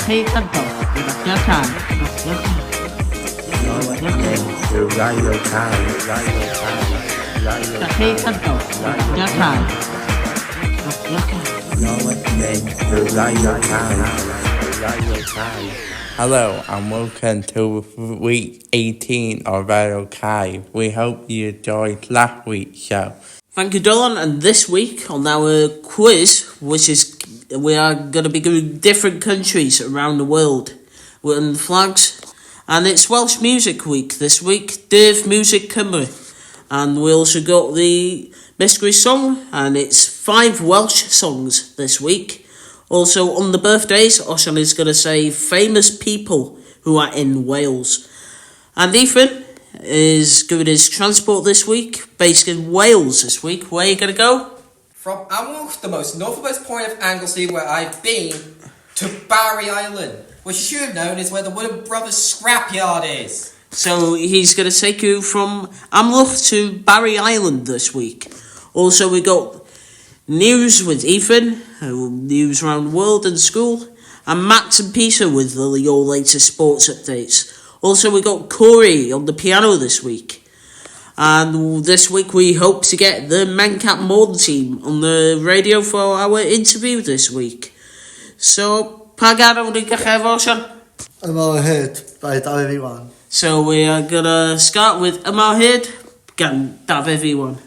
daqiiqado daqiiqan daqiiqado daqiiqan Hello and welcome to week 18 of Radio Kai. We hope you enjoyed last week's show. Thank you, Dylan. And this week on our quiz, we are going to be going different countries around the world with flags, and it's Welsh Music Week this week. Dydd Music Cymru, and we also got the mystery song, and it's 5 Welsh songs this week. Also on the birthdays, Osian is going to say famous people who are in Wales, and Ethan is doing his transport this week, based in Wales this week. Where are you going to go? From Amlwch, the most northernmost point of Anglesey where I've been, to Barry Island, which you should have known is where the Wooden Brothers scrapyard is. So he's going to take you from Amlwch to Barry Island this week. Also we got news with Ethan, news around the world and school, and Max and Peter with your latest sports updates. Also, we got Corey on the piano this week. And this week we hope to get the Mencap Morn team on the radio for our interview this week. So, Pagano di Gachevoshan? Amar Hyd by Dafydd Iwan. So we are going to start with Amar Hyd, gan Dafydd Iwan.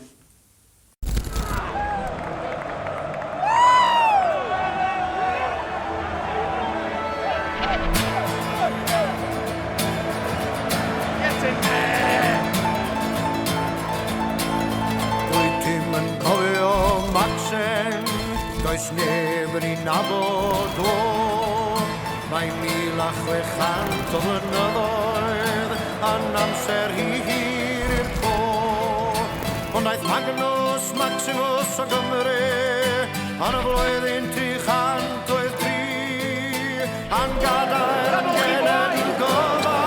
Does neb yn ei nabod o. Mae 1,600 o flynyddoedd yn amser hir i'r co. Ond aeth Magnus Maximus o Gymru yn y flwyddyn 303 yn gadael yn genedl gofal.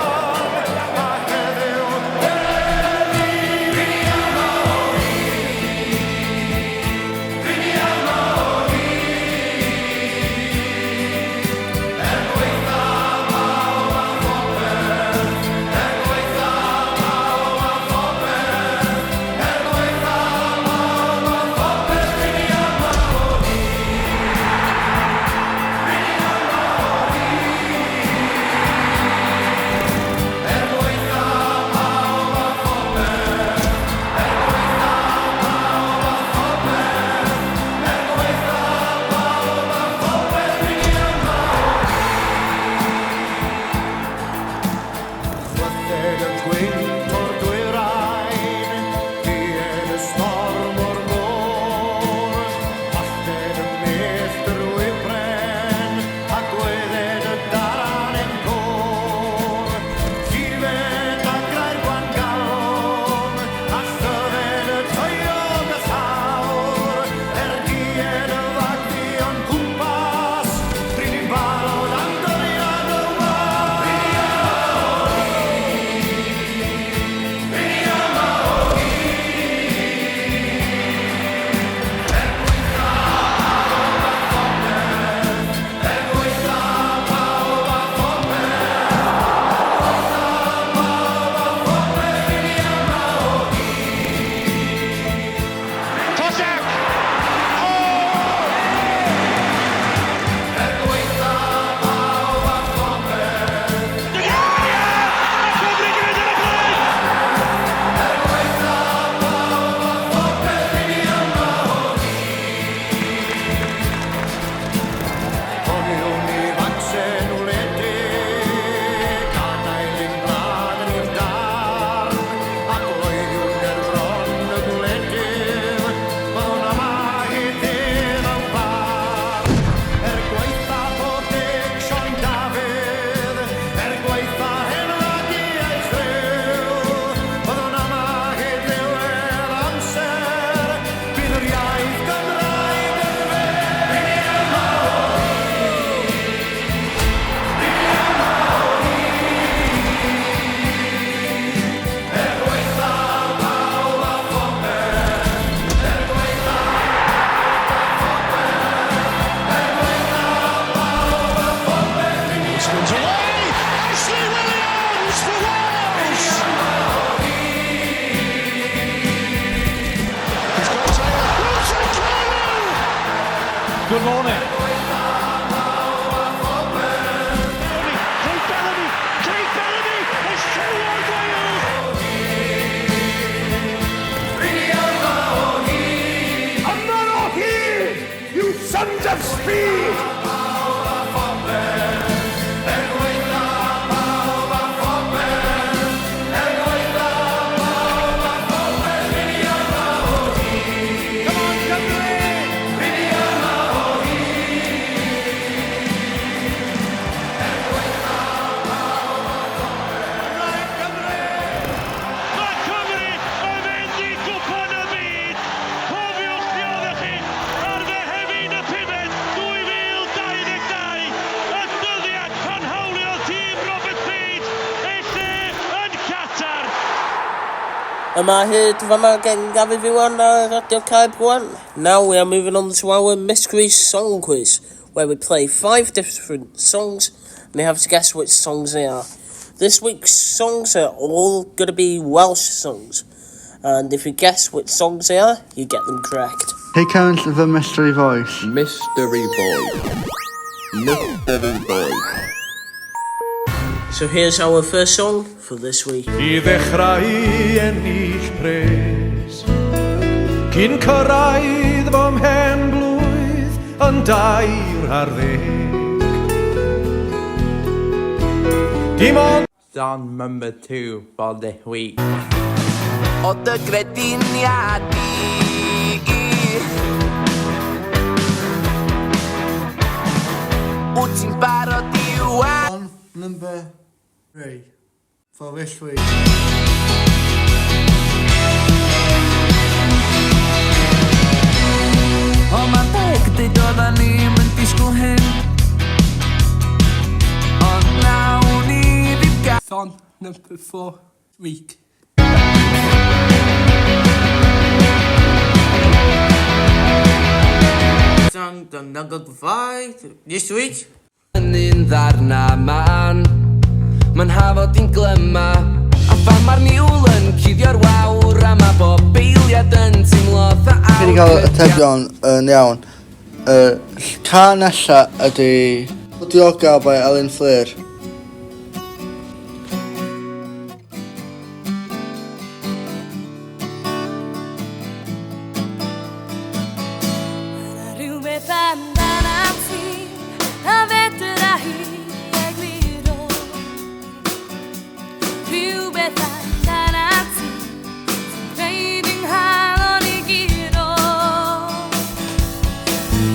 morning. Kate Bellamy has 2-1 Wales. I'm not off here, you sons of speed. Am I here to come out getting Gavin everyone at your Caib one? Now we are moving on to our mystery song quiz, where we play 5 different songs and you have to guess which songs they are. This week's songs are all going to be Welsh songs, and if you guess which songs they are, you get them correct. Here comes the mystery voice. Mystery boy. Mystery boy. So here's our first song for this week. I ddechrau ennill pres Cyn cyrraedd fy mhen blwydd yn 20. Dim ond Song number 2 for this week. O dy grediniad Wyt ti'n barod i weld On number 3 for this week. O ma'n deg dyd oedden ni'n mynd disgwyl hyn Ond nawn ni ddim gael Song number 4 week. Song number 5 this week. Yn un ddarna man Ma'n hafod i'n glyma A phan ma'r niwl yn cuddio'r wawr A ma bob beiliad yn teimlo dda Fi wedi cael atebion yn iawn. Can nesa ydy Diogel by Elin Fleur. Rhywbeth amdanat ti a fedra hi egluro Rhywbeth amdanat ti sy'n gwneud yng nghalon i giro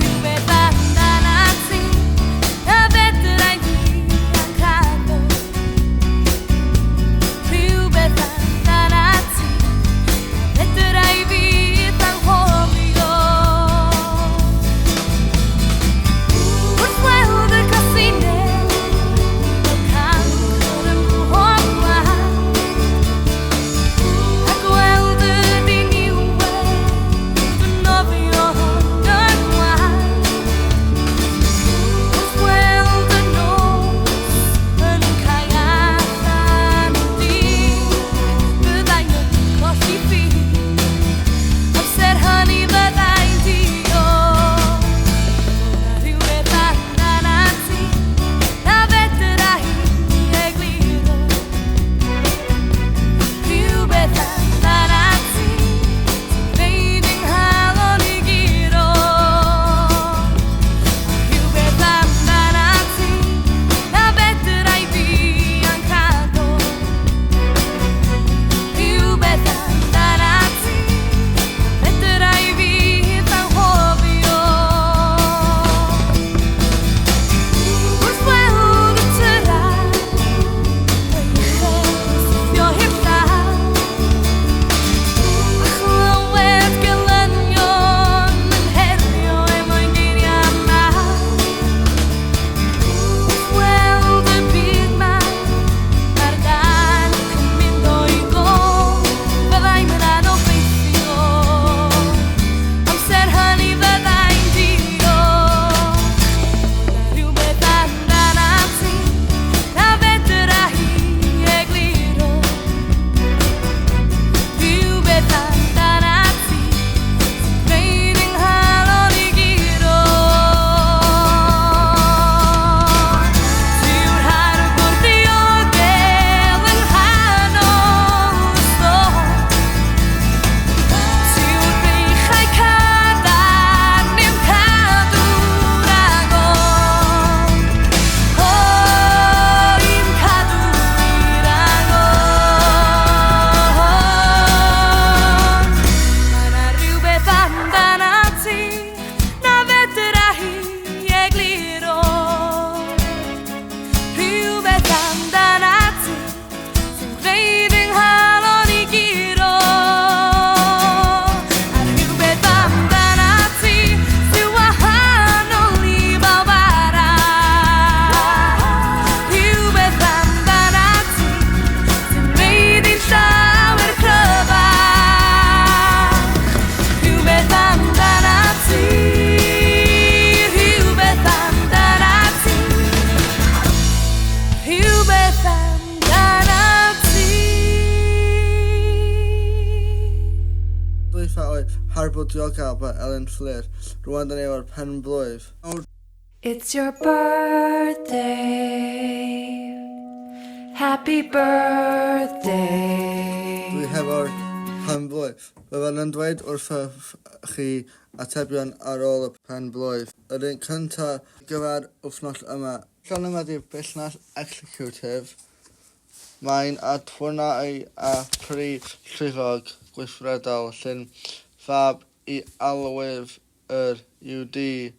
Rhywbeth amdanat ti a fedra hi ac diogel by Ellen Flair. Rwan da ni efo'r pen blwydd. It's your birthday. Happy birthday. Dwi hefo'r pen blwydd. Byddwn yn dweud wrth chi atebion ar ôl y pen blwydd. Yr un cyntaf gyfer wythnos yma. Llan yma di busnes executive. Mae'n adfwnau a prif llifog gweithredol sy'n fab I alwydd yr UD.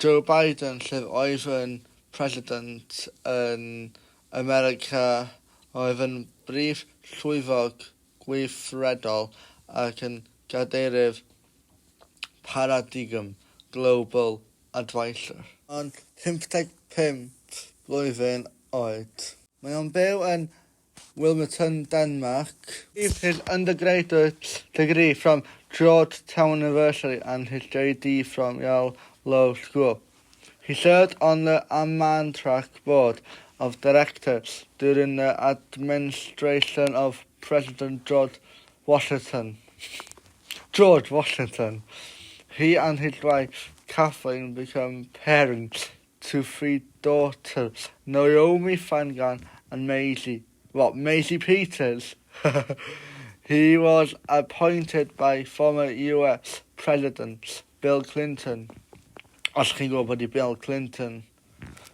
Joe Biden, sydd oedd yn president yn America, oedd yn brif llwyfog gweithredol ac yn gadeirydd Paradigm Global Advisor. Ond 55 blwyddyn oed. Mae o'n byw yn Wilmington, Denmark. He received his undergraduate degree from Georgetown University and his JD from Yale Law School. He served on the Amtrak board of directors during the administration of President George Washington. He and his wife Kathleen became parents to 3 daughters, Naomi Fangan and Maisie Peters. He was appointed by former US President Bill Clinton, Bill Clinton,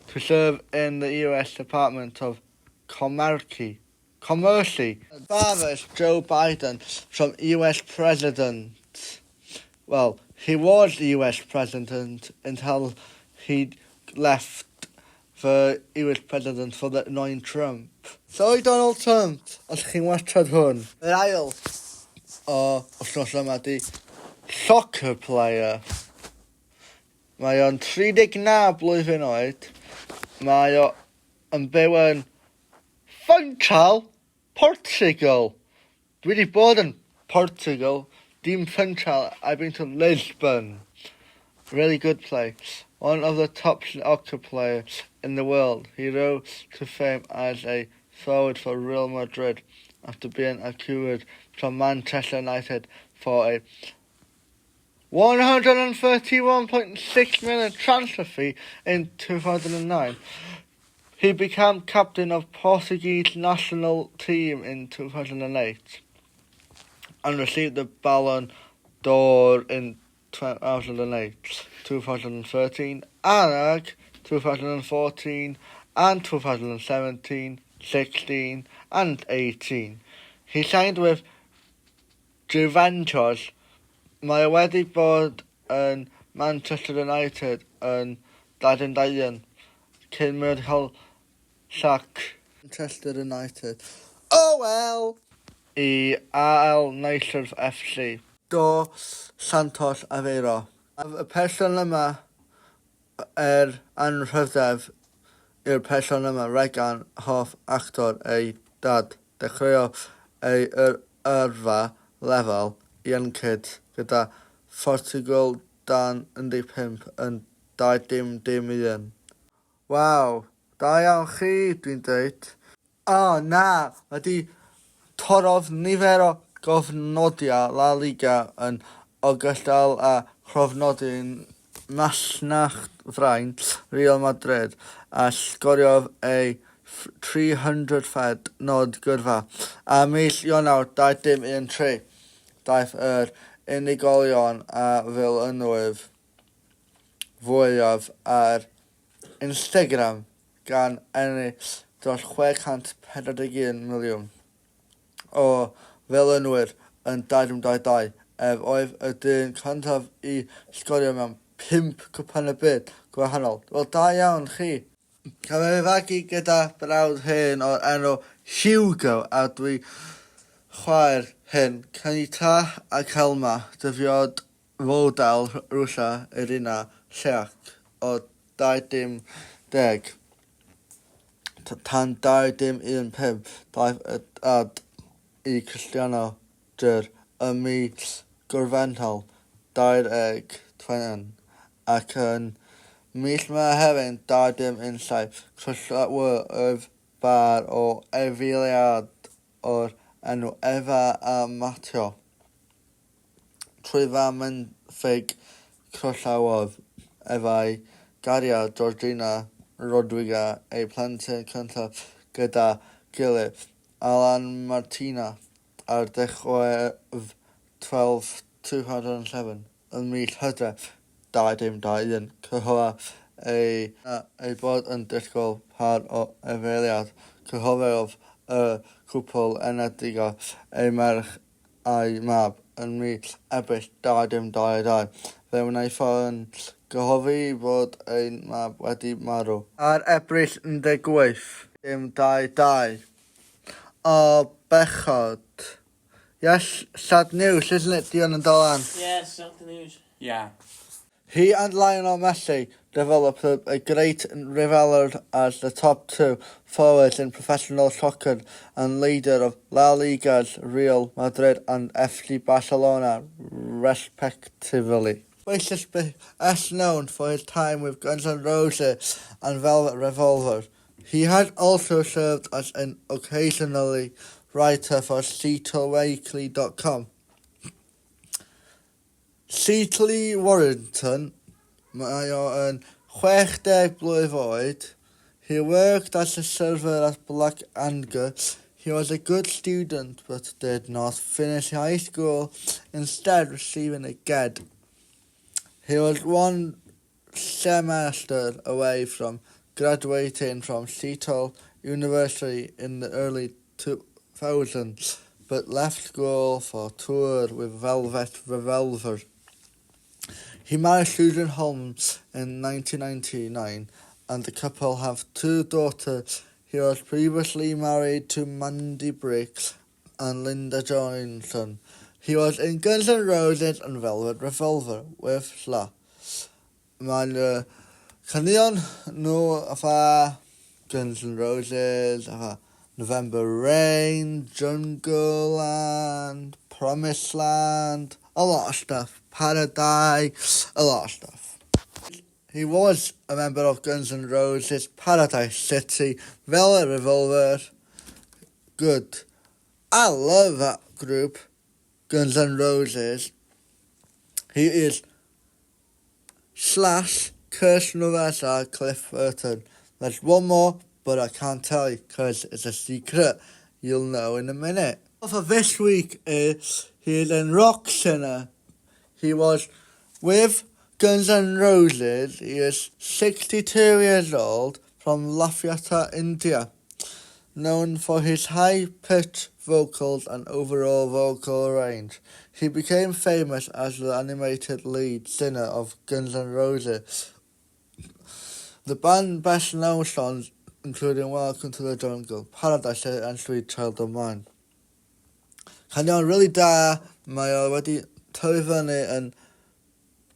to serve in the US Department of Commerce. Father is Joe Biden, from US President. Well, he was the US President until he left the US President for the annoying Trump. So Donald Trump, os chi'n watchad hwn, yr ail o wythnos yma di soccer player. Mae o'n 39 blwyddyn oed. Mae o yn byw yn Funchal, Portugal. Dwi wedi bod yn Portugal, dim Funchal. I've been to Lisbon. Really good place. One of the top soccer players in the world. He rose to fame as a forward for Real Madrid after being acquired from Manchester United for a $131.6 million transfer fee in 2009. He became captain of Portuguese national team in 2008 and received the Ballon d'Or in 2008, 2013, and 2014, and 2017, 16, and 18. He signed with Juventus. Mae wedi bod yn Manchester United yn 2012 cyn mynd cael sac Manchester United. Oh well! I AL Naisers FC. Do Santos Aveiro. Y person yma anrhyddef i'r person yma Regan hoff actor ei dad. Dechreuodd ei yrfa lefel ieuenctid gyda Portugal dan 15 yn 2010. Waw, da iawn chi, dwi'n dweud. Na, wedi torodd nifer o gofnodiau La Liga yn ogystal a chrofnodi'n masnacht fraint Real Madrid a sgoriodd ei 300 fed nod gyrfa. A mis Ionawr 2013, daeth yr unigolion a filynwyr fwyaf ar Instagram gan ennill dros 641 miliwn o filynwyr yn 2022 ef oedd y dyn cyntaf I sgorio mewn 5 cwpan y byd gwahanol. Wel, da iawn chi. Cael ei fagu gyda brawd hyn o'r enw Hugo a dwi chwaer hyn Canita a Kelma dyfiod fodal Rwsia Irina Shayk o 2010. Tan 2015 daeth y dad I Cristiano Dyr y mis Gorfennol 2020 ac yn mis Mehefin 2017 crysau'r bar o efiliad o'r enw Eva a Matteo. trwy fam yn ffig Crwllawodd efo'i gariad Georgina Rodriga ei plentyn cyntaf gyda gilydd Alan Martina ar dechrau'r 2007 yn mis Hydref 2021 cyhoedda ei bod yn disgwyl par o efeiliad cyhoeddodd y cwpl enedigo ei merch a'i mab yn mis Ebrill 2022. Fe wnaeth yn gyhoeddi bod ein mab wedi marw. Ar Ebrill 18, o bechod. Yes, sad news, isn't it, Dion and Dolan? Yes, sad news. Yeah. He and Lionel Messi developed a great rivalry as the top two forwards in professional soccer and leader of La Liga's Real Madrid and FC Barcelona, respectively. Messi is best known for his time with Guns N' Roses and Velvet Revolver. He has also served as an occasionally writer for SeattleWeekly.com. Seatley Warrington, mae o yn 60 blwydd oed. He worked as a server at Black Angus. He was a good student but did not finish high school, instead receiving a GED. He was one semester away from graduating from Seattle University in the early 2000s, but left school for tour with Velvet Revolver. He married Susan Holmes in 1999, and the couple have two daughters. He was previously married to Mandy Briggs and Linda Johnson. He was in Guns N' Roses and Velvet Revolver with Sla. Mae'n caneuon nhw efo Guns N' Roses, efo November Rain, Jungle Land, Promised Land, a lot of stuff. Paradise, a lot of stuff. He was a member of Guns N' Roses, Paradise City, Velvet Revolver. Good. I love that group, Guns N' Roses. He is / Kirsten Novessa, Cliff Burton. There's one more, but I can't tell you because it's a secret. You'll know in a minute. For this week is he is a rock singer. He was with Guns N' Roses. He is 62 years old from Lafayette, India. Known for his high-pitched vocals and overall vocal range. He became famous as the animated lead singer of Guns N' Roses. The band's best-known songs including Welcome to the Jungle, Paradise City and Sweet Child of Mine. Caneuon really da, mae o wedi tyfu fyny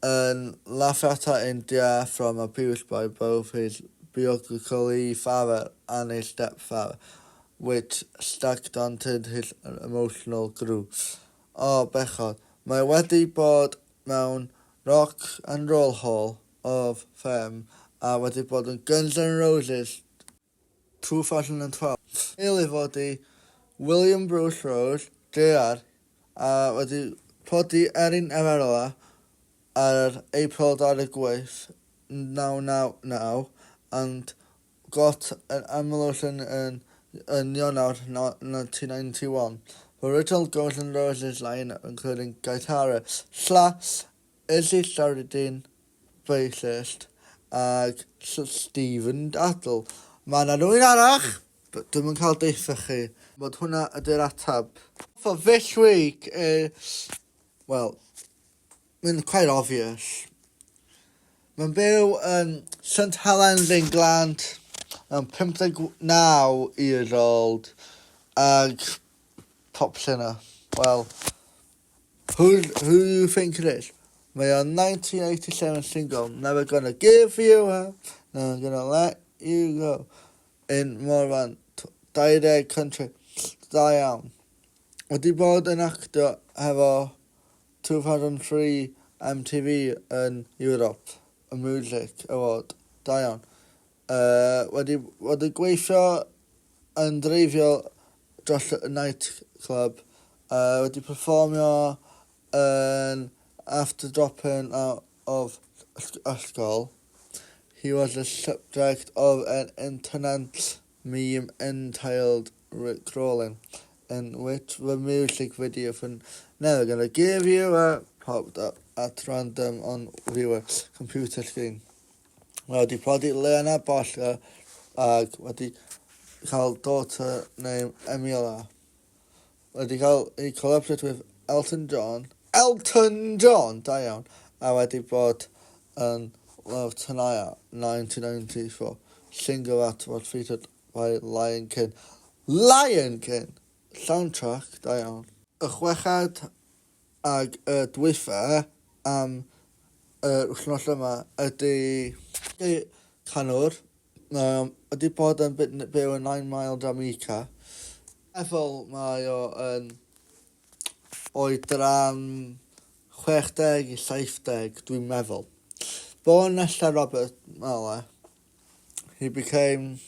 yn Lafayette, India from abuse by both his biologically father and his stepfather, which stacked onto his emotional growth. O bechod, mae wedi bod mewn Rock and Roll Hall of Fame a wedi bod yn Guns N' Roses 2012. Eilydd fod i William Bruce Rose, JR, a wedi prodi Erin Everilla ar April 28, 1999, and got an emulation in Ionawr 1991. The original Guns N' Roses lineup, including guitarist Slash, Izzy Stradlin, bassist, ag Stephen Dattel. Mae yna rhywun arall, but dwi'n yn cael deitha chi, bod hwnna ydy'r atab. For this week is, well, mae'n quite obvious. Mae'n byw yn St Helens, England, yn 59 years old, ag pop singer. Well, who do you think it is? Mae o'n 1987 single, Never Gonna Give You Up, Never Gonna Let You Go, in more than 20 country. Da iawn. Wedi bod yn actor hefo 2003 MTV yn Europe, y Music Award. Da iawn. Wedi gweithio yn dreifio dros y nightclub. Wedi performio after dropping out of school, he was the subject of an internet meme entitled Rickrollin', in which the music video for Never Gonna Give You Up popped up at random on viewer computer screen. Wedi prodi Lena Bosca ag wedi cael daughter named Emilia. Wedi cael ei collaborate with Elton John, da iawn, a wedi bod yn Love Tonight 1994, single that was featured by Lion King, soundtrack, da iawn. Y chwechad ag y dwytha am wythnos yma ydy canwr, ydy bod yn byw yn 9 Mile, Jamaica. Efo mae o yn oedran 60 i 70, dwi'n meddwl. Born Nesta Robert Mueller, he became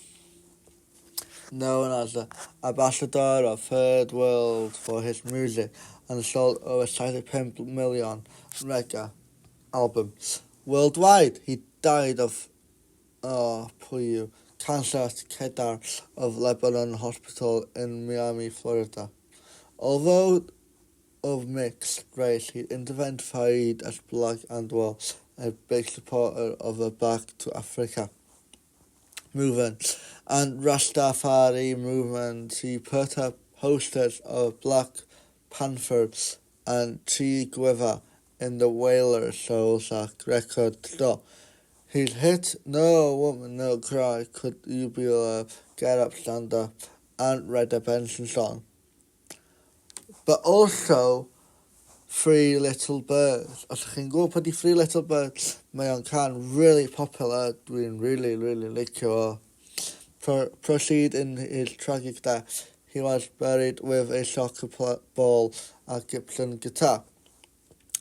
known as the ambassador of Third World for his music and sold over 75 million reggae albums worldwide. He died of cancer at Kedar of Lebanon Hospital in Miami, Florida. Although of mixed race, he identified as black and was a big supporter of the Back to Africa movement and Rastafari movement. He put up posters of Black Panthers and Che Guevara in the Wailers Soulsack record store. His hit No Woman No Cry, Could You Be Alive, Get Up, Stand Up and Red Benson song. But also Three Little Birds. Os ydych chi'n gwybod pwy 'di Three Little Birds, mae o'n can really popular. Dwi'n really licio o. Proceed in his tragic death. He was buried with a soccer ball and Gibson guitar,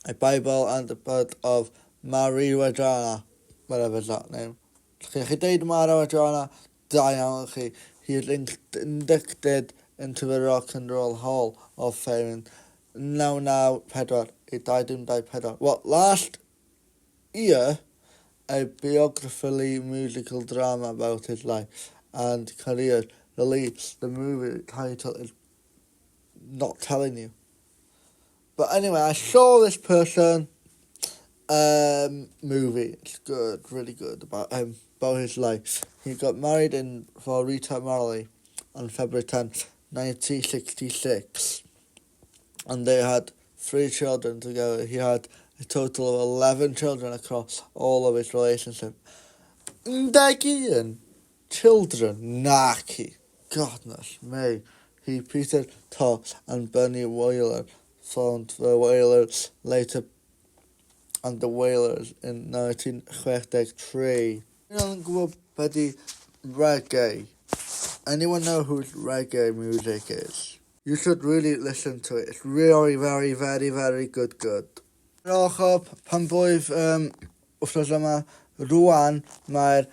a Bible and a bud of marijuana, whatever that name. Chi deud marijuana, da iawn chi. He is inducted into the Rock and Roll Hall of Fame in 1994. He died in 1994. What, last year, a biographically musical drama about his life and career released. The movie title is not telling you. But anyway, I saw this person movie. It's good, really good, about him, about his life. He got married for Rita Marley on February 10th, 1966. And they had 3 children together. He had a total of 11 children across all of his relationship. 11 children, Naki. Goodness me. He, Peter Tosh and Bunny Wailer formed the Wailers later, and the Wailers in 1963. Reggae. Anyone know who reggae music is? You should really listen to it. It's really, very, very, very good. Diolch o pan boedd wrthnos yma rwan mae'r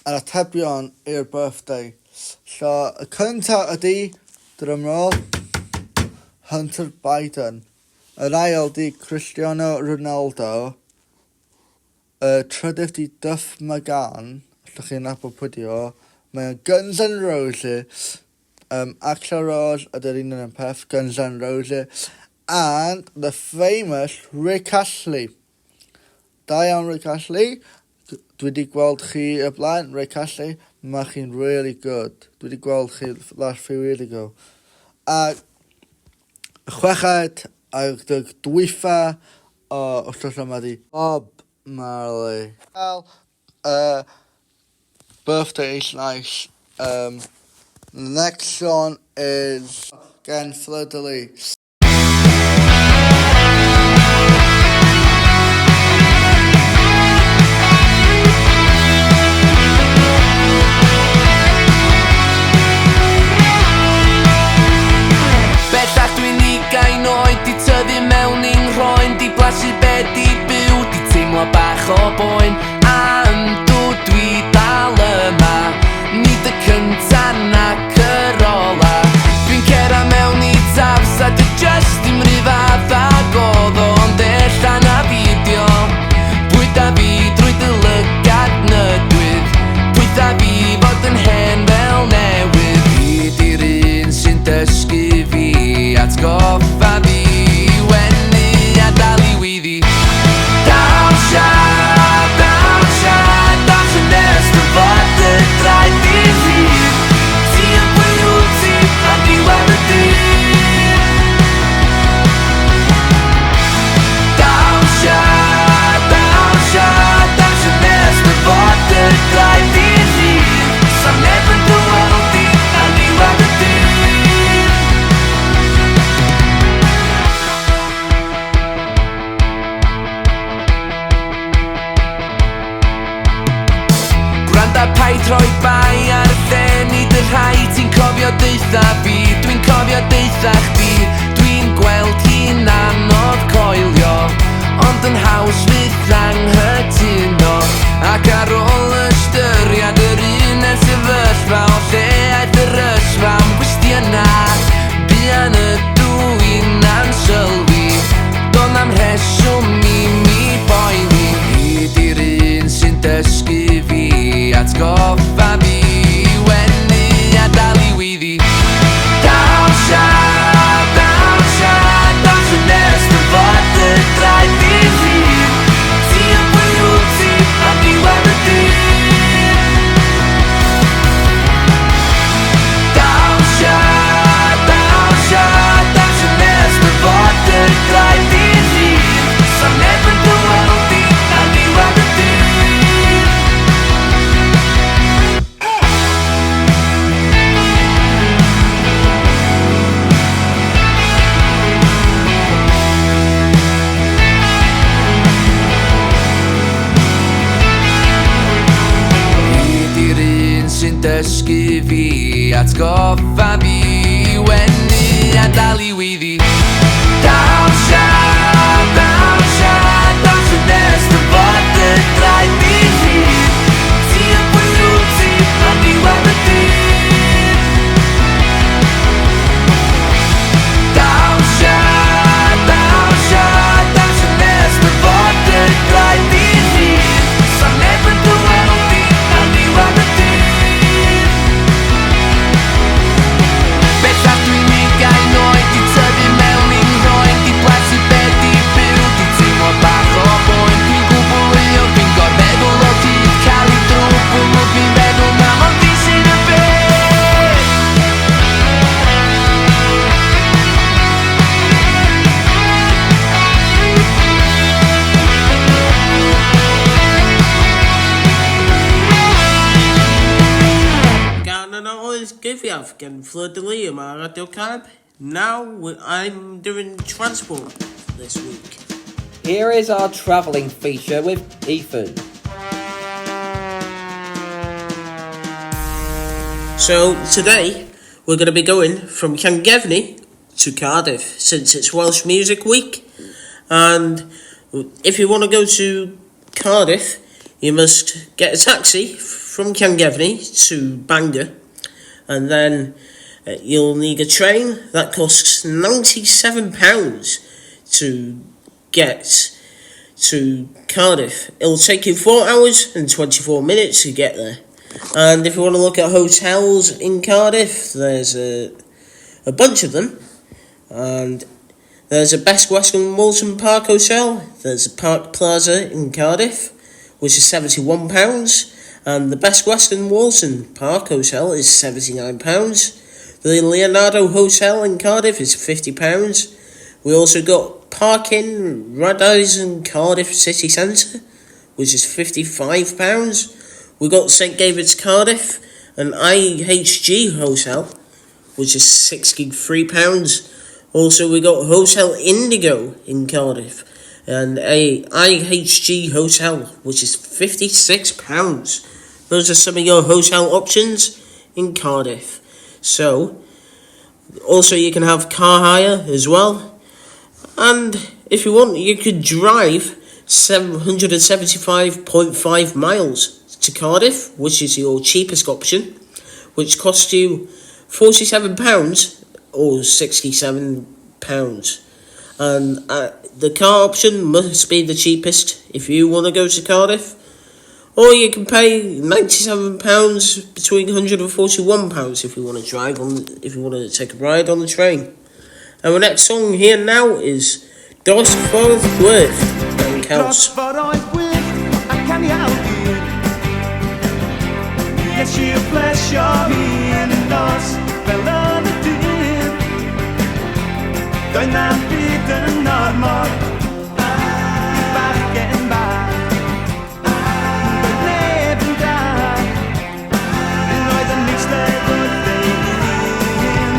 atebion i'r birthday. So y cynta ydi, drumroll, Hunter Biden. Yr ail di Cristiano Ronaldo. Y trydydd di Duff McGann. Ydych chi'n nabod pwy di o. Mae Guns N' Roses. Axl Rose ydy'r un yn peth, Guns N' Roses. And the famous Rick Astley. Da iawn Rick Astley. Dwi wedi gweld chi y blaen, Rick Astley. Mae chi'n really good. Dwi wedi gweld chi last few years ago. A chweched ag dwytha o wrthnos yma di Bob Marley. Well, birthday is nice. The next song is Gen Fleur de Lis. Bellach dwi'n 20 oed, di tyfu mewn i'n rhoen, di blasu bed di byw, di teimlo bach o boen. Andw dwi dal yma, nid y cynta nac yr ola. Dwi'n cera mewn i tafs a rhaid rhoi bai ar y lle nid y rhaid ti'n cofio deitha fi Dwi'n cofio deitha chdi Dwi'n gweld hi'n anodd coelio Ond yn haws fydd anghytuno Ac ar ôl ystyried yr un yn sefyllfa O lle aeth yr ysfa am gwestiyna Buan y dwi'n ansylwi Do'n am rheswm i mi boeni Hyd i'r un sy'n dysgu fi Atgoffa fi i wenu a dal i weiddi Dawsia yn ers dy fod y draed i hyn Ti yn bwyd ti a diwedd y dyn Dawsia yn ers dy fod y draed i hyn Sa'n neb yn dyweld di a diwedd y dyn sy'n dysgu fi Atgoffa fi i wenu a dal i weiddi Dawsia nes dy fod y draed i hyn Ti yn bwyd ti a diwedd y dyn Dawsia nes dy fod y draed i hyn Sa'n neb yn dyweld di a diwedd y dyn Bellach dwi'n ugain oed Di tyfu mewn i'n rhoen Di blasu beth di byw Di teimlo bach o boen Dwi'n gwbwlio Fi'n gorfeddwl o hyd Cael ei drwbl o fi'n feddwl na Ond di sy'n y beth Gan yn oes gyfiaf gan Fleur de Lis yma ar Radio Carib. Now I'm doing transport this week. Here is our travelling feature with Ethan. So today we're going to be going from Llangefni to Cardiff since it's Welsh Music Week, and if you want to go to Cardiff you must get a taxi from Llangefni to Bangor, and then you'll need a train that costs £97 to get to Cardiff. It'll take you 4 hours and 24 minutes to get there. And if you want to look at hotels in Cardiff, there's a bunch of them. And there's a Best Western Walton Park Hotel. There's a Park Plaza in Cardiff, which is £71. And the Best Western Walton Park Hotel is £79. The Leonardo Hotel in Cardiff is £50. We also got Park Inn Radisson Cardiff City Centre, which is £55. We got St David's Cardiff, an IHG Hotel, which is £63. Also we got Hotel Indigo in Cardiff, and a IHG Hotel, which is £56. Those are some of your hotel options in Cardiff. So, also you can have car hire as well. And if you want, you could drive 775.5 miles to Cardiff, which is your cheapest option, which costs you £47 or £67. And the car option must be the cheapest if you want to go to Cardiff. Or you can pay £97 between £141 if you want to drive if you want to take a ride on the train. And the next song here now is Dos Ffordd Gwyrdd and Caws. Yes, you bless your in nos fel yn y dyn Doedd na'n byd yn normod I bachgen bach Doedd neb yn da Roedd yn eistedd wrth ei hun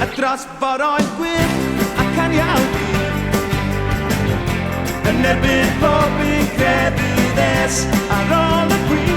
A dros foroedd gwyrdd ac aniawdi Yn erbyn pob un crefydd ar ôl y gwir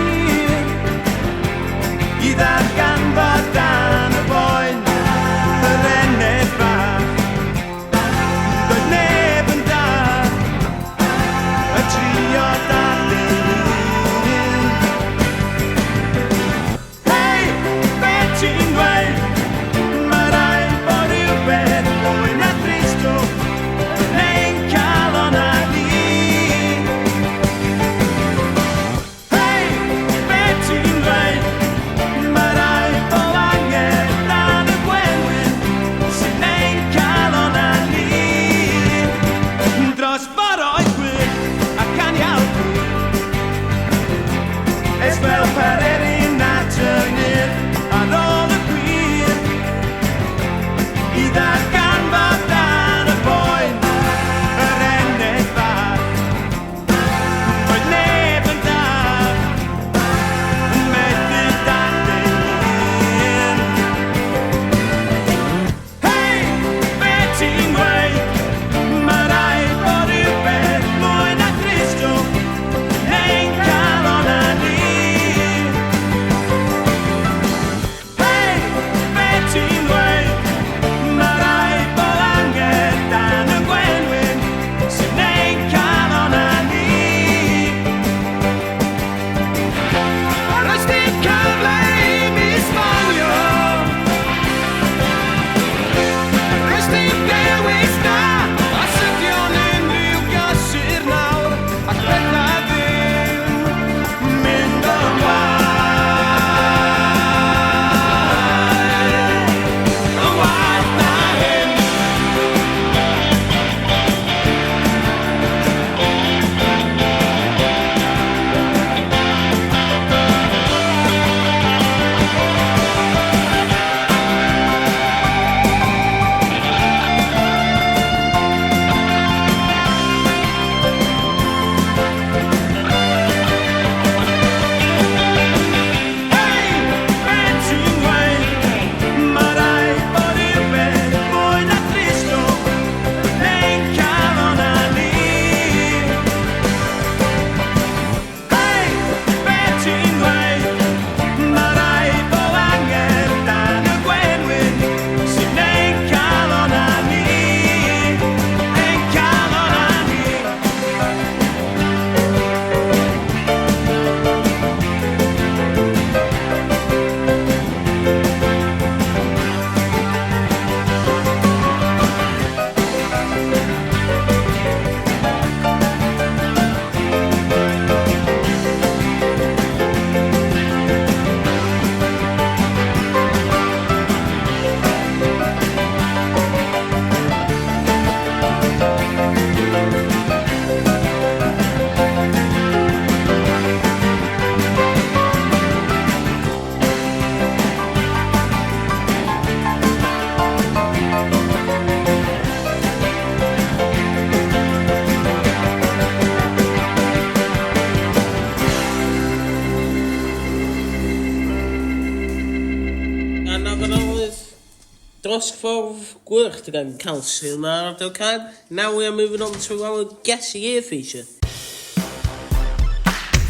Dos ffordd gwych gan cael sy'n ar Ardal. Now we are moving on to our Guess the Year feature.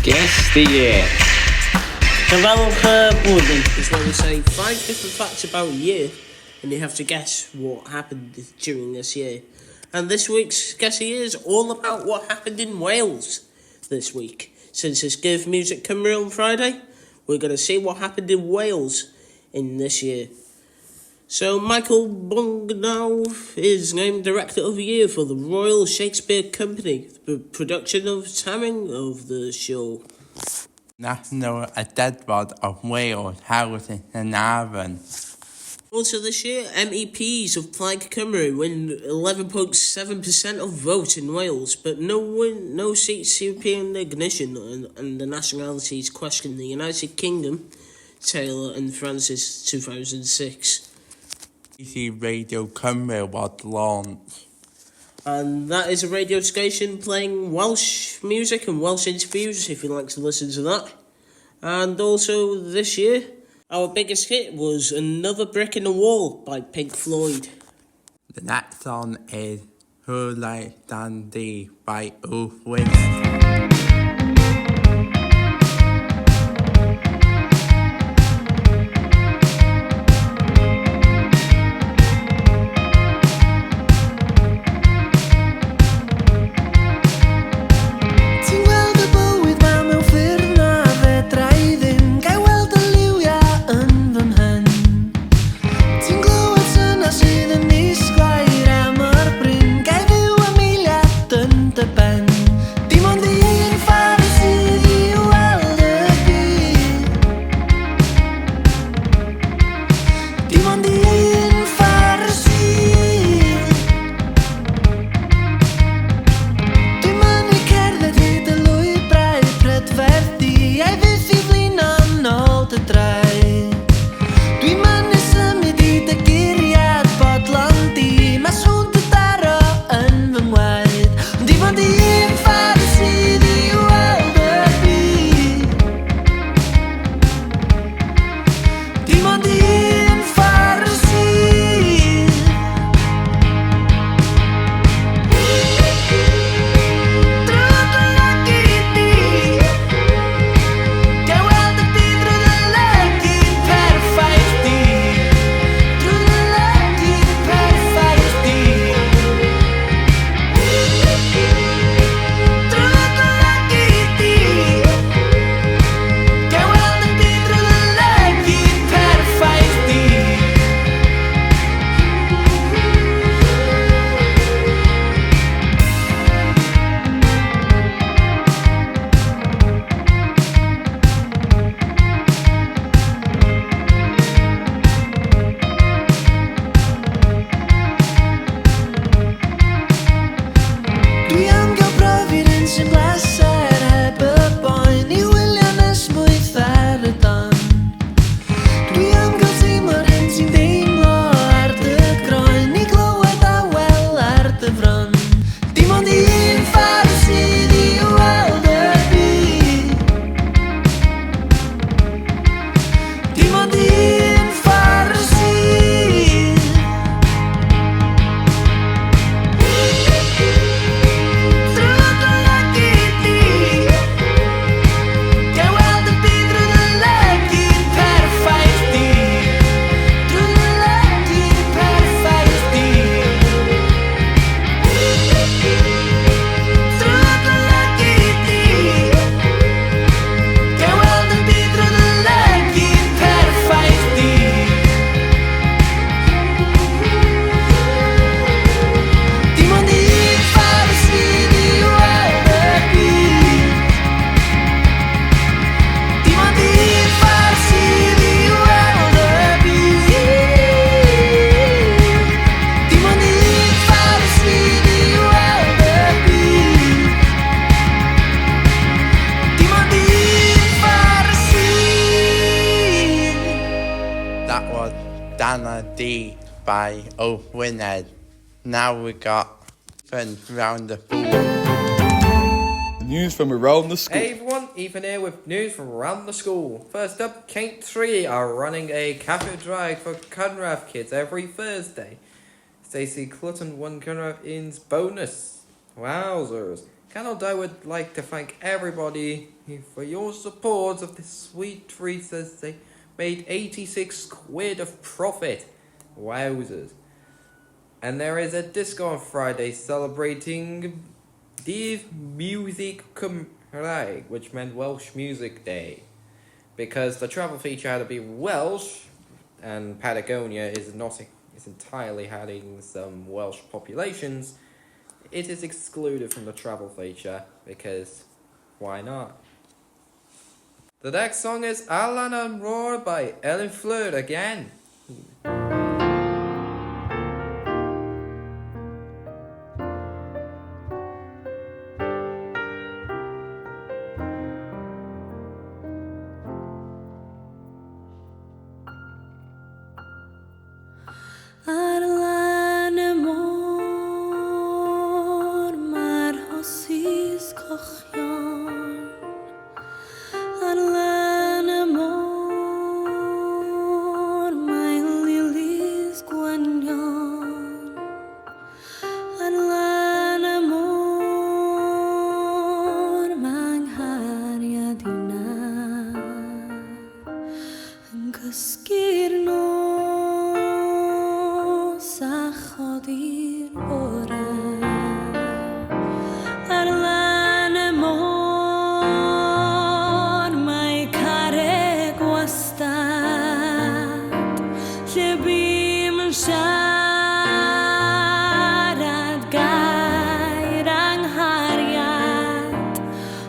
Guess the Year. Cyfalwch blwyddyn is where we say 5 different facts about a year and you have to guess what happened during this year. And this week's Guess the Year is all about what happened in Wales this week. Since it's Give Music Cymru on Friday, we're going to see what happened in Wales in this year. So Michael Bongnow is named Director of the Year for the Royal Shakespeare Company, the production of timing of the show. National Eisteddfod of Wales housed in Carnarvon. Also this year, MEPs of Plaid Cymru win 11.7% of vote in Wales, but no seats European ignition, and the nationalities question the United Kingdom, Taylor and Francis 2006. BBC Radio Cymru was launched. And that is a radio station playing Welsh music and Welsh interviews, if you like to listen to that. And also this year, our biggest hit was Another Brick in the Wall by Pink Floyd. The next song is Who Like Dandy by Ulf Winston. Dana D by O'Wynedd. Now we got fun round the pool. news from around the school. Hey everyone, Ethan here with news from around the school. First up, Kate 3 are running a cafe drive for Cunrath kids every Thursday. Stacey Clutton won Cunrath Inn's bonus. Wowzers. Canada I would like to thank everybody for your support of this sweet treat as they made 86 quid of profit. Wowzers. And there is a disco on Friday celebrating Dydd Music Cymraeg, which meant Welsh Music Day. Because the travel feature had to be Welsh, and Patagonia is entirely having some Welsh populations, it is excluded from the travel feature, because why not? The next song is Alan and Roar by Ellen Fleur again. Ar lan y môr mae'r hosys cochion. Ar lan y môr mae lilies gwynion. Ar lan y môr mae nghariad una yn cysgu'r nos a chodi'r bore. Ar lan y môr mae carreg wastad lle bym yn siarad gair anghariad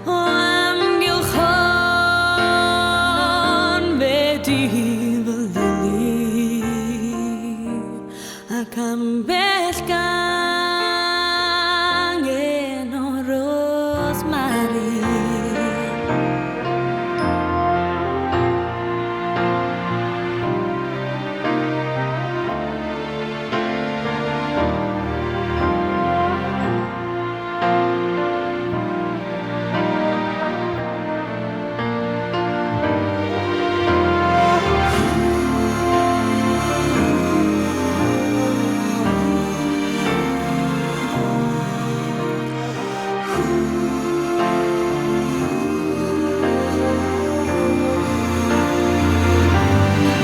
o amgylch hon be di fy lili ac ambell gangen o rosemary.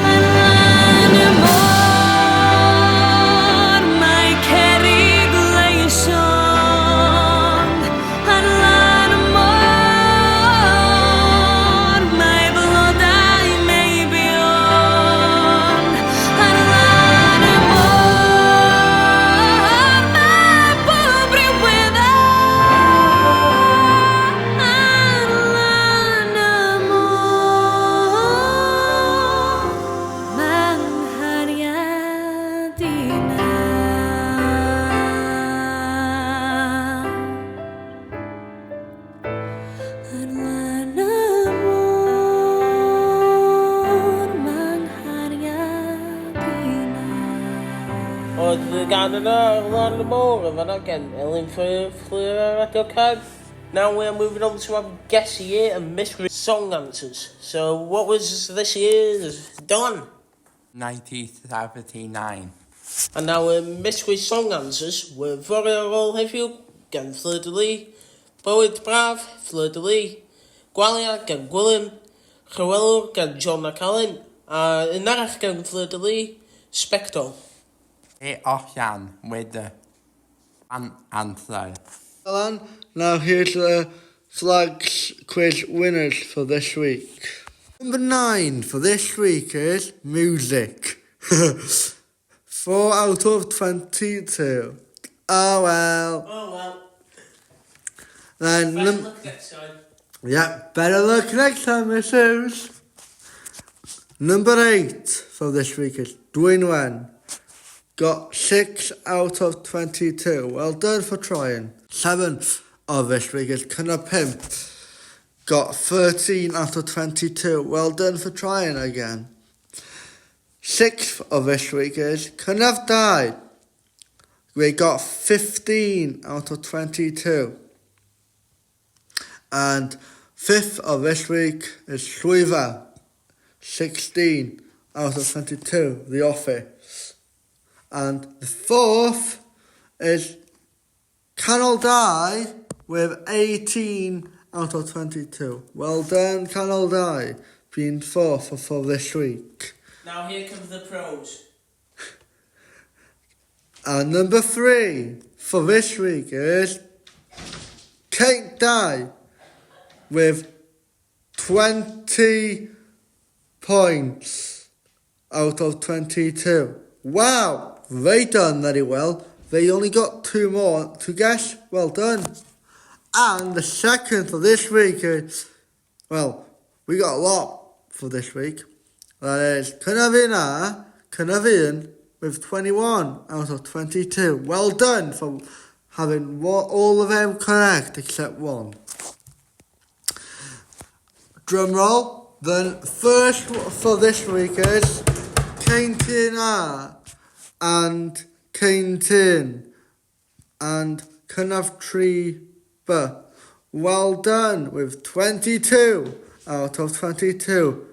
Ar lan y môr mae cerrig leision. Ar lan y môr mae blodau meibion. Ar lan y môr mae bob rhyweddau. Ar lan y môr mae nghariad una. Ar lan y môr mae nghariad una. Oedd gan yna lan y môr yn fan'na again, Ellen Fleur ar Radio Cag. Now we're moving on to our guess year and mystery song answers. So what was this year's done? 1979. And our mystery song answers were Forio ar ôl heddiw gan Fleur de Lis, Bywyd Braf, Fleur de Lis, Gwalia gan Gwilym, Llywelwr gan John McAllen, a un arall gan Fleur de Lis, Spectol. Allan with the answer. Alan, now here's the flags quiz winners for this week. Number 9 for this week is music. 4 out of 22. Oh well. Oh well. Then Look next time. yeah, better luck next time, missus. Number 8 for this week is Dwayne Wen. Got 6 out of 22. Well done for trying. 7 of this week is Cynna Pimp. Got 13 out of 22. Well done for trying again. 6th of this week is Cynnaf Dau. We got 15 out of 22. And 5th of this week is Llwyfan, 16 out of 22, The Office. And the 4th is Canol Dai with 18 out of 22. Well done, Canol Dai, being 4th for this week. Now here comes the pros. And number 3 for this week is Kate Dye with 20 points out of 22. Wow, they done very well. They only got 2 more to guess. Well done. And the second for this week is, well, we got a lot for this week. That is Cynefin with 21 out of 22. Well done for having all of them correct except one. Drum roll. Then first for this week is Caintin A and Caintin and Cynefin B. Well done with 22 out of 22.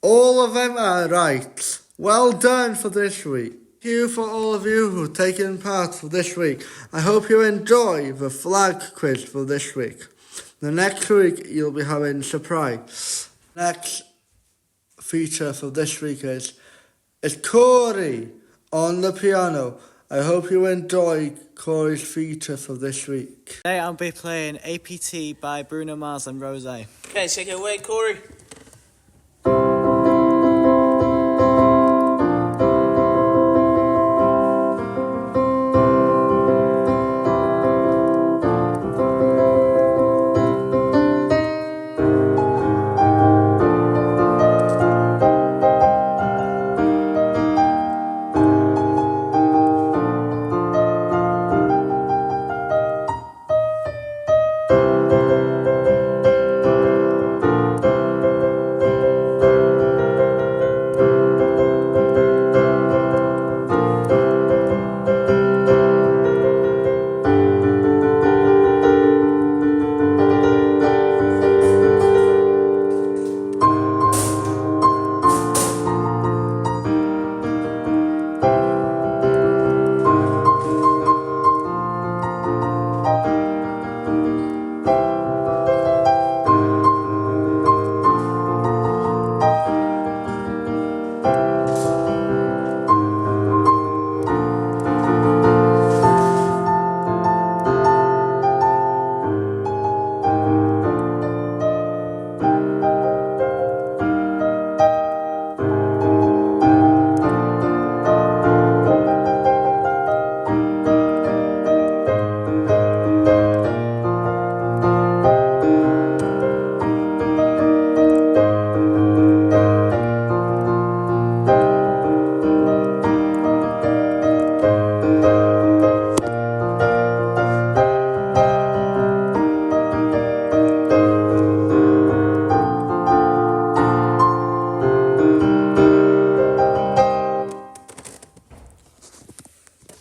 All of them are right. Well done for this week. Thank you for all of you who've taken part for this week. I hope you enjoy the flag quiz for this week. The next week you'll be having a surprise. Next feature for this week is Corey on the piano. I hope you enjoy Corey's feature for this week. Today I'll be playing APT by Bruno Mars and Rose. Okay, take it away, Corey.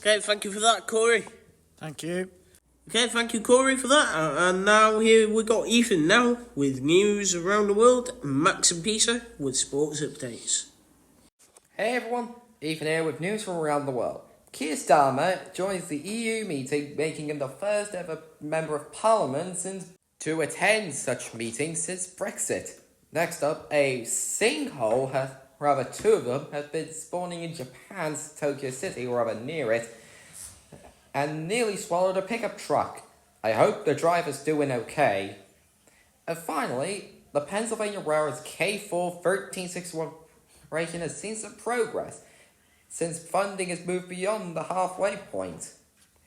Okay, thank you for that, Corey. Thank you. Okay, thank you, Corey, for that. And now here we got Ethan now with news around the world, and Max and Peter with sports updates. Hey everyone, Ethan here with news from around the world. Keir Starmer joins the EU meeting, making him the first ever member of parliament to attend such meetings since Brexit. Next up, a sinkhole two of them have been spawning in Japan's Tokyo City, or rather near it, and nearly swallowed a pickup truck. I hope the driver's doing okay. And finally, the Pennsylvania Railroad's K4 1361 operation has seen some progress since funding has moved beyond the halfway point.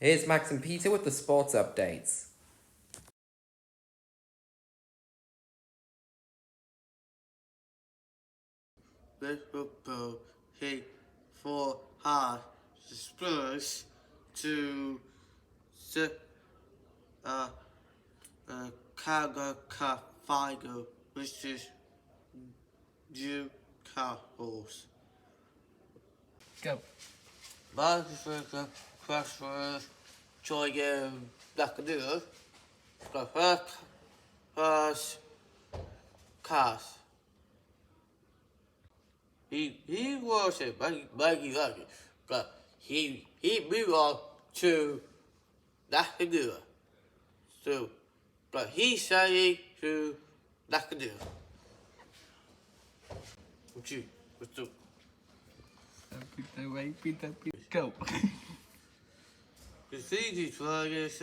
Here's Max and Peter with the sports updates. Liverpool hit 4 hard Spurs to Cargo Cup final, which is Newcastle's. Go. Manchester Crossroads joined Blackadoo. The Cars. He was a Maggie Lucky, but he moved on to Nakadua. So, but he's saying to Nakadua. What's up? Go. The thing is,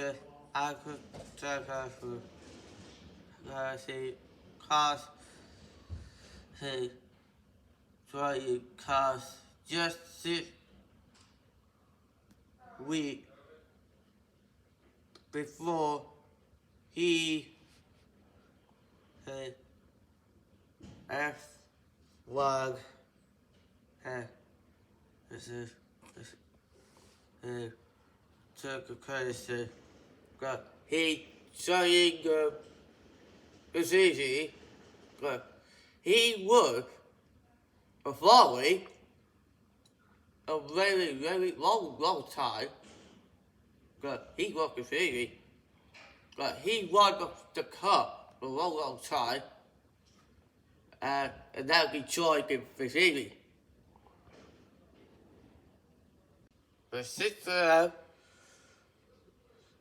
I could take her for, say, cars, say, try cars, just 6 weeks before he had F1 took a crazy, but he saying it's easy, but he worked a following a very long time, but he worked as easy, but he won the cup a long time, and now he joined him for easy. The sister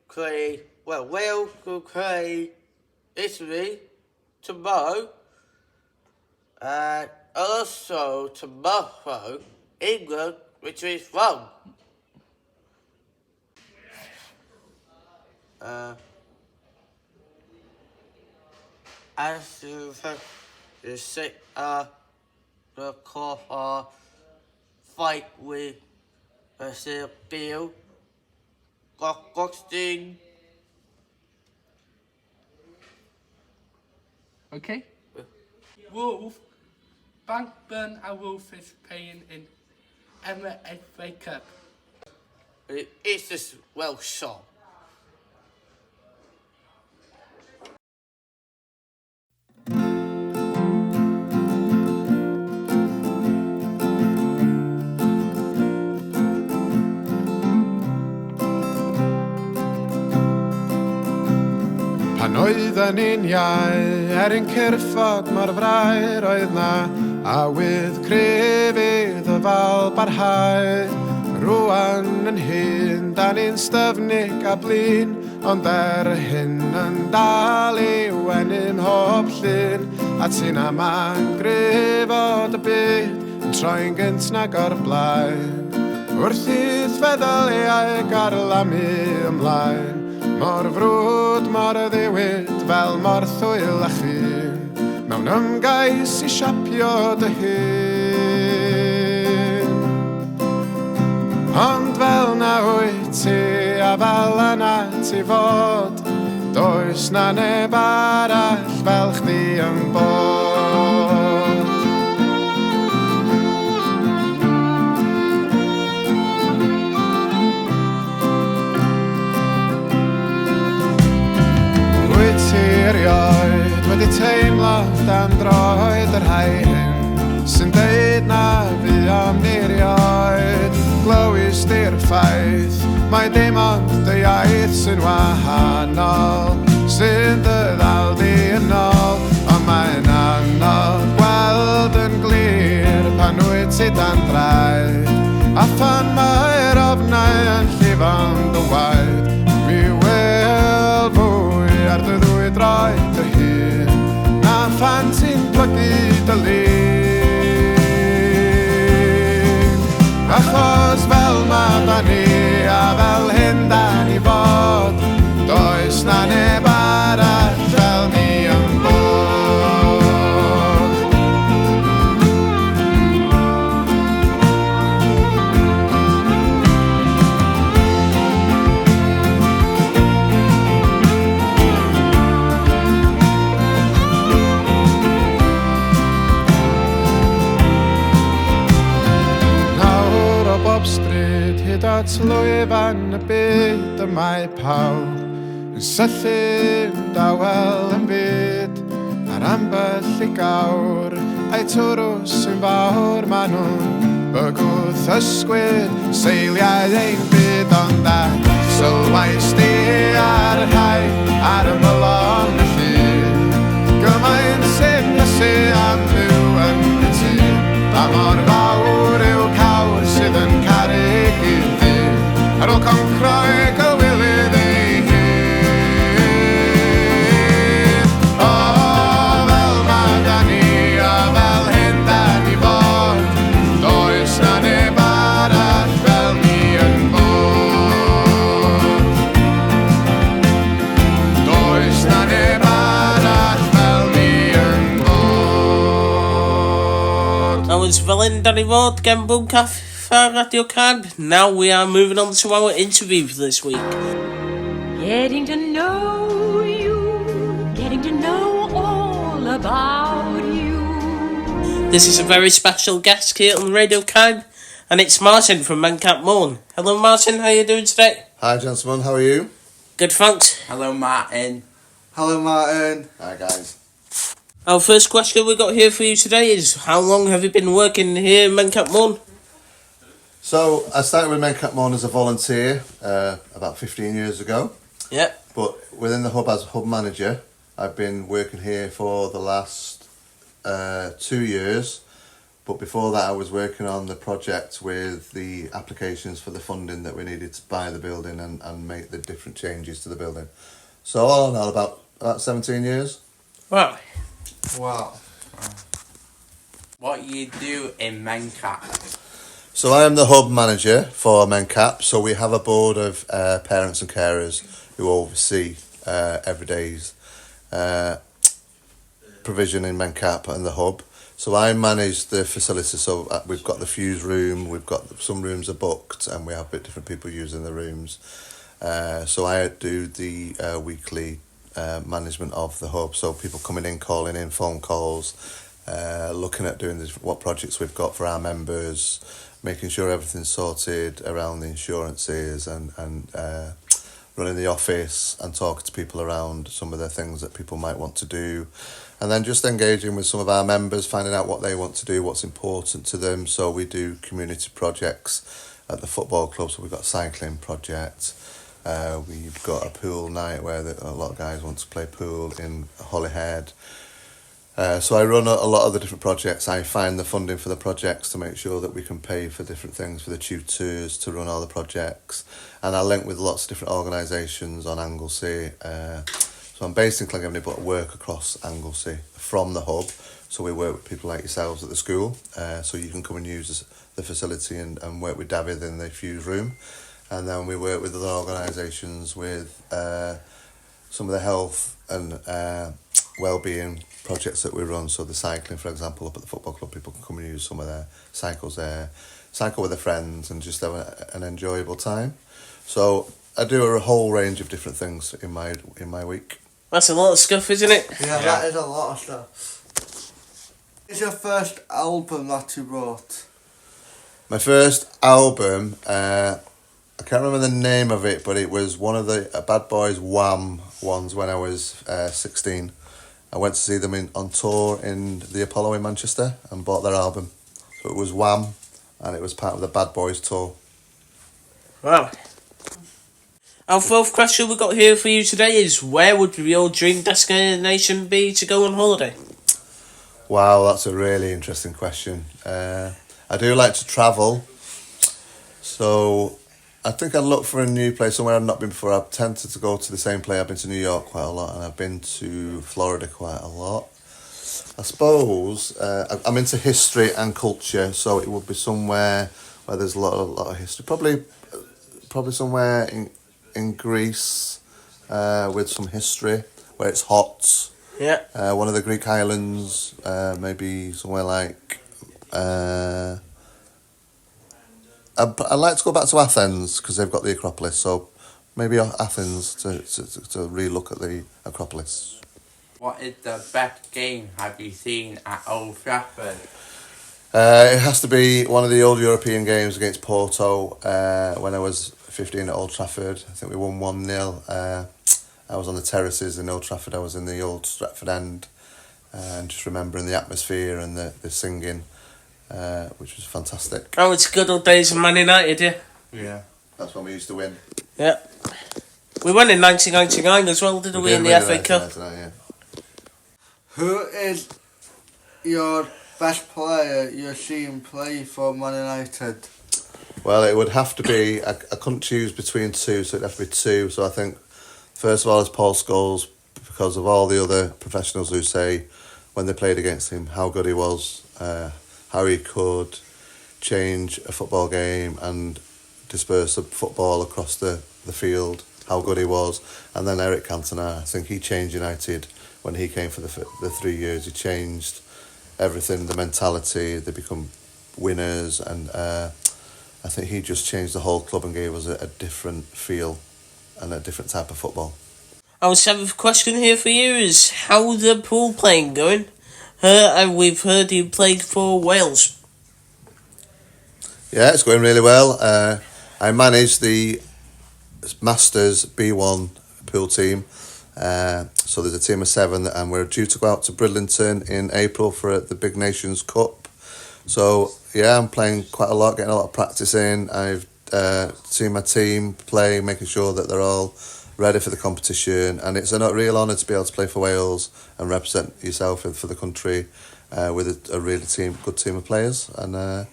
play Wales will play Italy tomorrow, and also tomorrow England, which is wrong. As you say, the call fight with Bill Goldstein. Okay. Wolf. Blackburn and Wolf is playing in Emirates FA Cup. It's just well shot. Pan oedden ni'n iau ein cyrffod mor fraer oedd na a wydd crefydd y fal barhau. Rwan yn hyn da ni'n styfnig a blin, ond hyn yn dal i wenyn hob llun, a ti'n ama'n grefod y byd yn troi'n gynt nag o'r blaen. Wrth idd feddwl ei garlamu ymlaen, mor frwd, mor ddiwyd, fel mor thwyl a chyn, mewn ymgais i siapio dy hun. Ond fel na wyt ti a fel yna ti fod, does na neb arall fel chdi yn bod. Wyt ti erioed wedi teimlo dan droed yr rhai hyn sy'n deud na fi am ni erioed. Glywys di'r ffaith mae dim ond dy iaith sy'n wahanol, sy'n dy ddal di yn ôl, ond mae'n anodd gweld yn glir pan wyt ti dan draed, a phan mae'r ofnau yn llifo'n dy waed. Mi wel fwy ar dy ddwy droed dy hun, na phan ti'n plygu dy lun. Achos fel ma da ni a fel hyn da ni fod, does na neb arall fel ni yn bod. Nawr o bob stryd hyd at lwyfan y byd y mae pawb yn syllun dawel yn byd ar ambell i gawr a'i twrws sy'n fawr ma nhw'n bygwth ysgwyd seiliau ein byd ond a sylwais di ar y rhai ar y mylon y llun mae'n sy'n am nhw yn y tŷ. Pa mor fawr yw cawr sydd yn caru gyddi, ar ôl concro'i gywilydd ei hun. O, fel ma' da ni a fel hyn da ni fod, does na neb arall fel ni yn bod. Does na neb arall fel ni yn bod. That was Felyn Danny Ford, Gen Boom Cafe Radio Can. Now we are moving on to our interview for this week. Getting to know you, getting to know all about you. This is a very special guest here on Radio Can, and it's Martin from Mencap Morn. Hello Martin, how are you doing today? Hi gentlemen, how are you? Good, thanks. Hello, Martin. Hello, Martin. Hi guys. Our first question we got here for you today is, how long have you been working here in Mencap Morn? So I started with Mencap Morn as a volunteer about 15 years ago. Yeah. But within the hub as hub manager, I've been working here for the last 2 years. But before that, I was working on the project with the applications for the funding that we needed to buy the building and make the different changes to the building. So all in all, about 17 years. Wow. Wow. What you do in Mencap? So I am the hub manager for Mencap. So we have a board of parents and carers who oversee every day's provision in Mencap and the hub. So I manage the facility. So we've got the fuse room, we've got some rooms are booked, and we have different people using the rooms. So I do the weekly management of the hub. So people coming in, calling in, phone calls, looking at doing what projects we've got for our members, making sure everything's sorted around the insurances and running the office and talking to people around some of the things that people might want to do. And then just engaging with some of our members, finding out what they want to do, what's important to them. So we do community projects at the football club. So we've got a cycling project. We've got a pool night where a lot of guys want to play pool in Holyhead. So I run a lot of the different projects. I find the funding for the projects to make sure that we can pay for different things for the tutors to run all the projects. And I link with lots of different organisations on Anglesey. So I'm based in Clongownie but work across Anglesey from the hub. So we work with people like yourselves at the school. So you can come and use the facility and work with David in the fuse room. And then we work with other organisations with some of the health and well-being projects that we run. So the cycling, for example, up at the football club, people can come and use some of their cycles there, cycle with their friends and just have an enjoyable time. So I do a whole range of different things in my week. That's a lot of stuff, isn't it? Yeah, that is a lot of stuff. It's your first album that you wrote? My first album, I can't remember the name of it, but it was one of the Bad Boys Wham ones when I was 16. I went to see them on tour in the Apollo in Manchester and bought their album. So it was Wham, and it was part of the Bad Boys tour. Wow. Our fourth question we got here for you today is, where would your dream destination be to go on holiday? Wow, that's a really interesting question. I do like to travel, so I think I'd look for a new place, somewhere I've not been before. I've tended to go to the same place. I've been to New York quite a lot, and I've been to Florida quite a lot. I suppose I'm into history and culture, so it would be somewhere where there's a lot of history. Probably somewhere in Greece with some history, where it's hot. Yeah. One of the Greek islands, maybe somewhere like... I'd like to go back to Athens because they've got the Acropolis, so maybe Athens to re-look at the Acropolis. What is the best game have you seen at Old Trafford? It has to be one of the old European games against Porto when I was 15 at Old Trafford. I think we won 1-0. I was on the terraces in Old Trafford. I was in the old Stratford End, and just remembering the atmosphere and the singing, which was fantastic. Oh, it's good old days of Man United, yeah? Yeah. That's when we used to win. Yeah. We won in 1999 as well, didn't we, in the FA Cup? Yeah. Who is your best player you've seen play for Man United? Well, it would have to be, I couldn't choose between two, so it'd have to be two. So I think, first of all, it's Paul Scholes, because of all the other professionals who say, when they played against him, how good he was, how he could change a football game and disperse a football across the field, how good he was. And then Eric Cantona, I think he changed United when he came for the 3 years. He changed everything, the mentality, they become winners, and I think he just changed the whole club and gave us a different feel and a different type of football. Our seventh question here for you is, how's the pool playing going? And we've heard you played for Wales. Yeah, it's going really well. I manage the Masters B1 pool team. So there's a team of 7 and we're due to go out to Bridlington in April for the Big Nations Cup. So yeah, I'm playing quite a lot, getting a lot of practice in. I've seen my team play, making sure that they're all ready for the competition, and it's a real honour to be able to play for Wales and represent yourself for the country with a really good team of players. And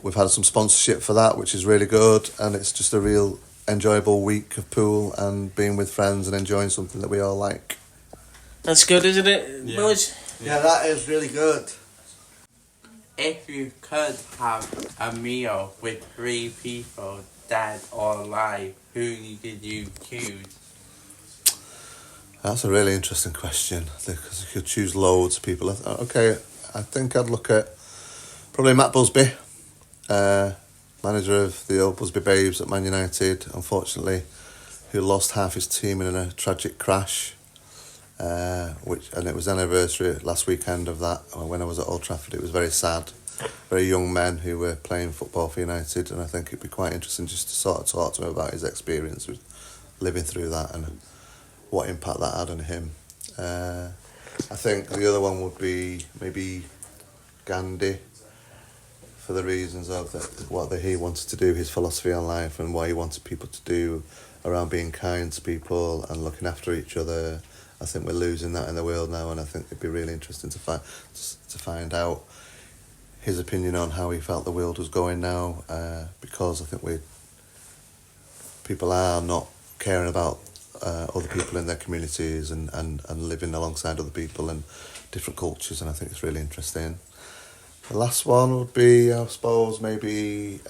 we've had some sponsorship for that, which is really good, and it's just a real enjoyable week of pool and being with friends and enjoying something that we all like. That's good, isn't it, boys? Yeah, that is really good. If you could have a meal with 3 people, dead or alive, who did you choose? That's a really interesting question, because you could choose loads of people. Okay, I think I'd look at probably Matt Busby, manager of the old Busby Babes at Man United, unfortunately, who lost half his team in a tragic crash. And it was the anniversary last weekend of that. When I was at Old Trafford, it was very sad. Very young men who were playing football for United, and I think it'd be quite interesting just to sort of talk to him about his experience with living through that and what impact that had on him. I think the other one would be maybe Gandhi, for the reasons of what he wanted to do, his philosophy on life, and what he wanted people to do around being kind to people and looking after each other. I think we're losing that in the world now, and I think it'd be really interesting to find out his opinion on how he felt the world was going now, because I think people are not caring about other people in their communities and living alongside other people and different cultures, and I think it's really interesting. The last one would be, I suppose, maybe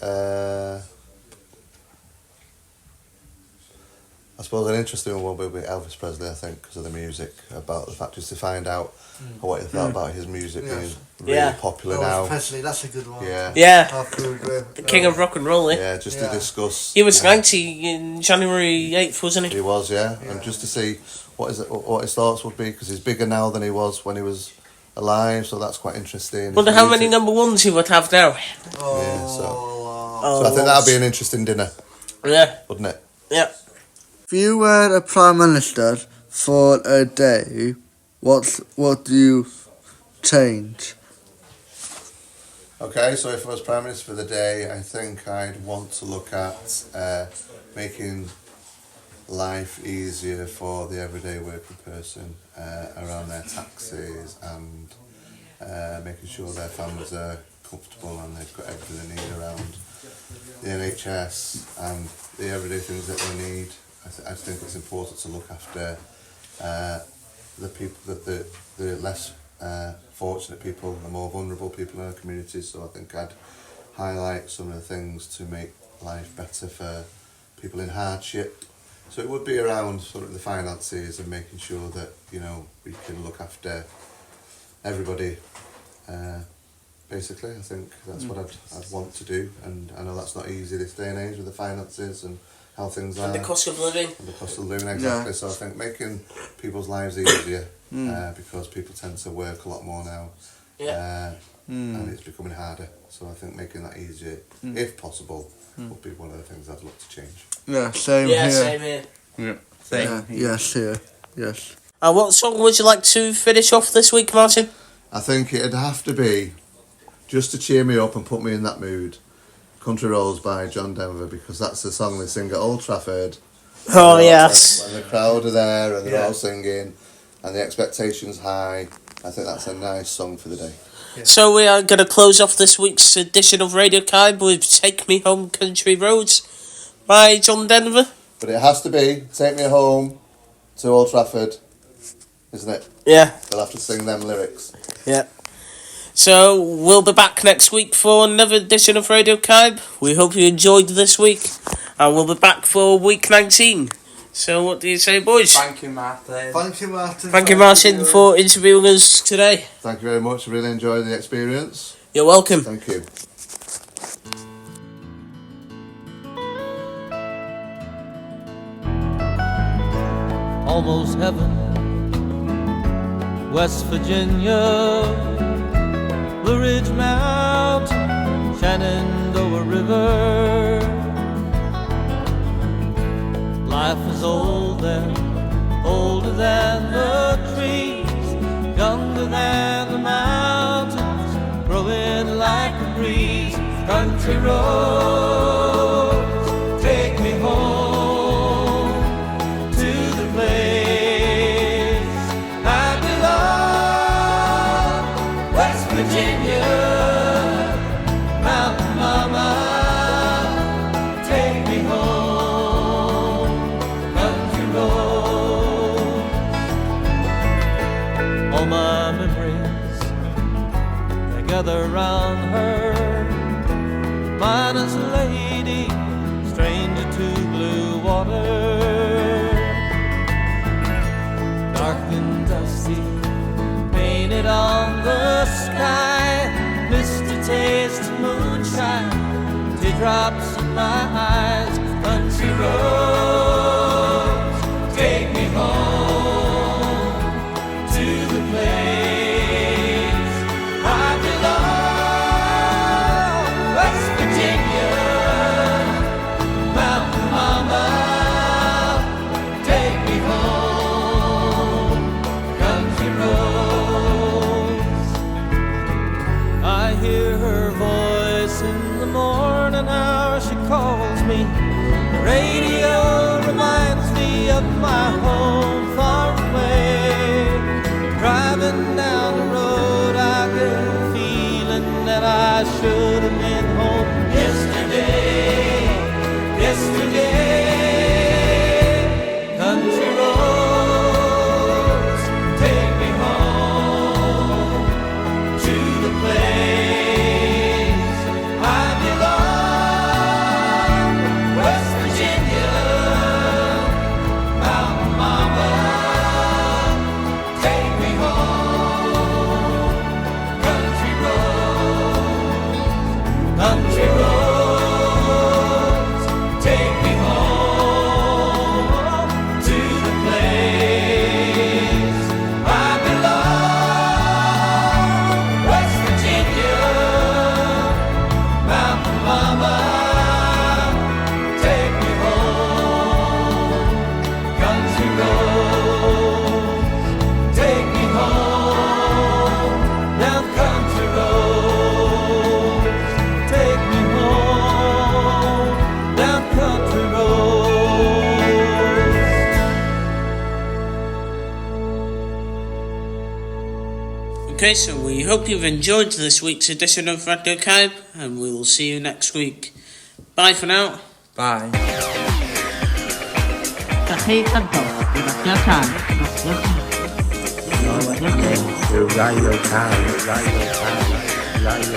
an interesting one would be Elvis Presley, I think, because of the music, about the fact just to find out what he thought about his music being really popular now. Elvis Presley, that's a good one. Yeah. The king of rock and roll, eh? Yeah, just to discuss. He was 90 in January 8th, wasn't he? He was, yeah. And just to see what his thoughts would be, because he's bigger now than he was when he was alive, so that's quite interesting. Wonder how many number ones he would have now. Yeah, so I think that would be an interesting dinner. Yeah. Wouldn't it? Yeah. If you were a Prime Minister for a day, what do you change? Okay, so if I was Prime Minister for the day, I think I'd want to look at making life easier for the everyday working person around their taxes and making sure their families are comfortable and they've got everything they need around the NHS and the everyday things that they need. I think it's important to look after the people, the less fortunate people, the more vulnerable people in our communities. So I think I'd highlight some of the things to make life better for people in hardship. So it would be around sort of the finances and making sure that, you know, we can look after everybody. Basically, I think that's what I'd want to do, and I know that's not easy this day and age with the finances and how things are. And the cost of living. And the cost of living, exactly. Yeah. So I think making people's lives easier, because people tend to work a lot more now, and it's becoming harder. So I think making that easier, if possible, would be one of the things I'd look to change. Yeah, same here. Yeah, same here. Yeah, same. Yes, here. Yes. What song would you like to finish off this week, Martin? I think it'd have to be, just to cheer me up and put me in that mood, Country Roads by John Denver, because that's the song they sing at Old Trafford. Oh, yes. When the crowd are there and they're all singing and the expectation's high, I think that's a nice song for the day. So we are going to close off this week's edition of Radio Kime with Take Me Home Country Roads by John Denver. But it has to be Take Me Home to Old Trafford, isn't it? Yeah. They'll have to sing them lyrics. Yeah. So we'll be back next week for another edition of Radio Kime. We hope you enjoyed this week, and we'll be back for week 19. So what do you say, boys? Thank you, Martin. Thank you, Martin. Thank you, Martin, for interviewing us today. Thank you very much. Really enjoyed the experience. You're welcome. Thank you. Almost heaven, West Virginia, Blue Ridge Mountain, Shenandoah River. Life is old there, older than the trees, younger than the mountains, growing like a breeze. Country roads, take me home to the place I belong. West Virginia, Mountain Mama, take me home. Country roads, all my memories, they gather round her. Minus a lady, stranger to blue water, dark and dusty, painted on the sky, misty taste of moonshine, teardrops in my eyes. Country roads, take me home to the place I belong. West Virginia, Mountain Mama, take me home. Country roads, I hear her voice in the morning hour. She calls me. The radio reminds me of my home far away. Driving down the road, I get a feeling that I should have been home yesterday. Country roads, take me home to the place I belong. West Virginia, Mountain Mama, take me home. Country roads, take me home to the place I belong. West Virginia, Mountain Mama, take me home. Country roads, take me home. Down country roads, take me home. Down country roads. Okay, so we hope you've enjoyed this week's edition of Radio Kime, and we will see you next week. Bye for now. Bye. Café Canto, Radio Kime.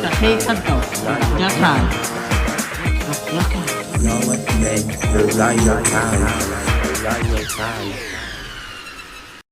Café Canto, Radio Kime. You're listening to Radio Kime.